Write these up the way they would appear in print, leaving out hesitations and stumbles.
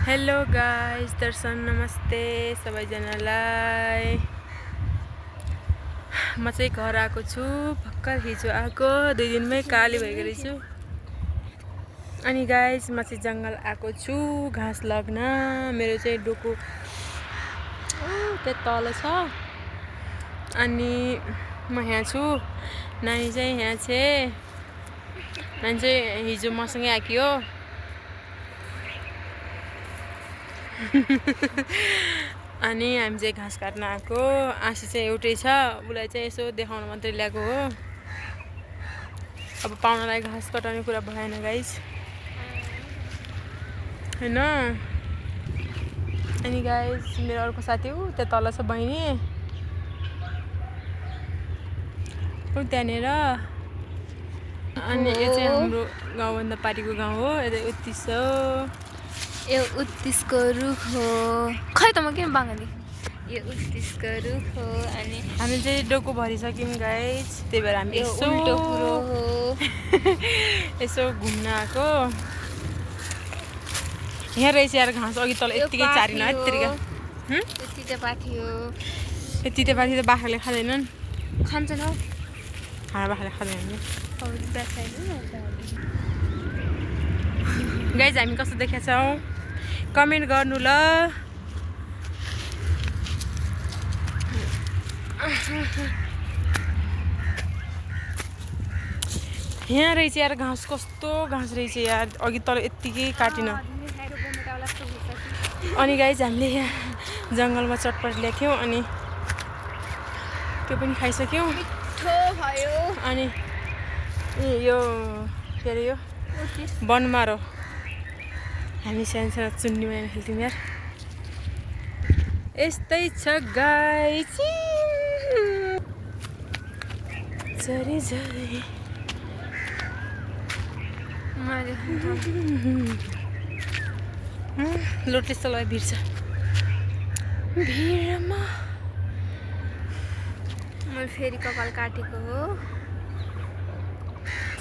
Hello guys, दर्शन नमस्ते सबैजनालाई। म चाहिँ घर आएको छु। भर्खर हिजो आएको, 2 दिनमै काली भएको रहेछु। अनि गाइस, म चाहिँ जङ्गल आएको छु घाँस लग्न। मेरो चाहिँ डोको त्यहाँ तल छ। अनि म यहाँ छु, नानी चाहिँ यहाँ छ। नानी चाहिँ हिजो मसँगै आकी हो। अनि हामी चाहिँ घाँस काट्न आएको। आँसी चाहिँ एउटै छ, उसलाई चाहिँ यसो देखाउन मात्रै ल्याएको हो। अब पाहुनालाई घाँस कटाउने कुरा भएन गाइस, हैन। अनि गाइस, मेरो अर्को साथी ऊ त्यहाँ तल छ, बहिनी ऊ त्यहाँनिर। अनि यो चाहिँ हाम्रो गाउँभन्दा पारिको गाउँ हो। यता 31 हो, यो 31 को रुख हो। खै त म किन बाङ्गाली? यो 31 को रुख हो। अनि हामी चाहिँ डोको भरिसक्यौँ गाइस, त्यही भएर हामी यो यसो उल्टो कुरो हो। यसो घुम्न आएको। यहाँ रहेछ यार घाँस, अघि तल यत्तिकै चारिन यत्तिकै। यो तितेपाती हो। यो तितेपाती त बाख्राले खाँदैनन्। खान्छन् हौ, हाम्रो बाख्राले खाँदैन। नि। गाइस, हामी कस्तो देखेछौँ कमेन्ट गर्नु ल। यहाँ रहेछ यार घाँस, कस्तो घाँस रहेछ यार, अघि तल यत्तिकै काटिन। अनि गाइस, हामीले यहाँ जङ्गलमा चटपट ल्याथ्यौँ अनि त्यो पनि खाइसक्यौँ। अनि यो के अरे, यो बनमारो हामी सानो सानो चुन्नी बनाएर खेल्थ्यौँ यार। यस्तै छ गाइस। झरी झरी लोटस तललाई भिड्छ। भिडमा मैले फेरि कपाल काटेको हो।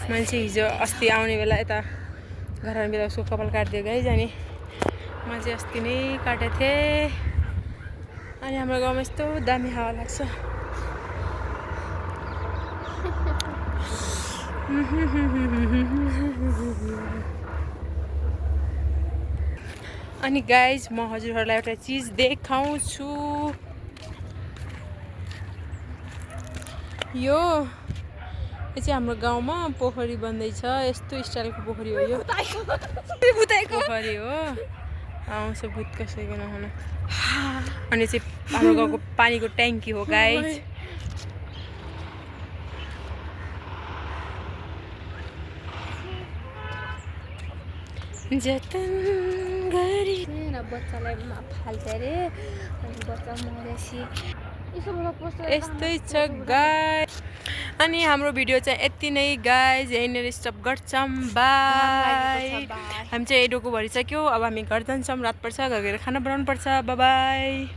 मैले चाहिँ हिजो अस्ति आउने बेला यता घर आउने बेला उसको कपाल काटिदियो गाइस। अनि म चाहिँ अस्ति नै काटेको थिएँ। अनि हाम्रो गाउँमा यस्तो दामी हावा लाग्छ। अनि गाइस, म हजुरहरूलाई एउटा चिज देखाउँछु। यो चाहिँ हाम्रो गाउँमा पोखरी बन्दैछ। यस्तो स्टाइलको पोखरी हो यो। पोखरी हो, आउँछ भूत कसैको नहुन। अनि चाहिँ हाम्रो गाउँको पानीको ट्याङ्की हो गाइस। जतन गरी बच्चालाई फाल्छ अरे, अनि बच्चा मरेपछि यस्तै छ गाइस। अनि हाम्रो भिडियो चाहिँ यति नै गाइस, यहीँनिर स्टप गर्छौँ। बाई। हामी चाहिँ डोको भरिसक्यो। अब हामी घर जान्छौँ, रात पर्छ, घर गएर खाना बनाउनु पर्छ। By by.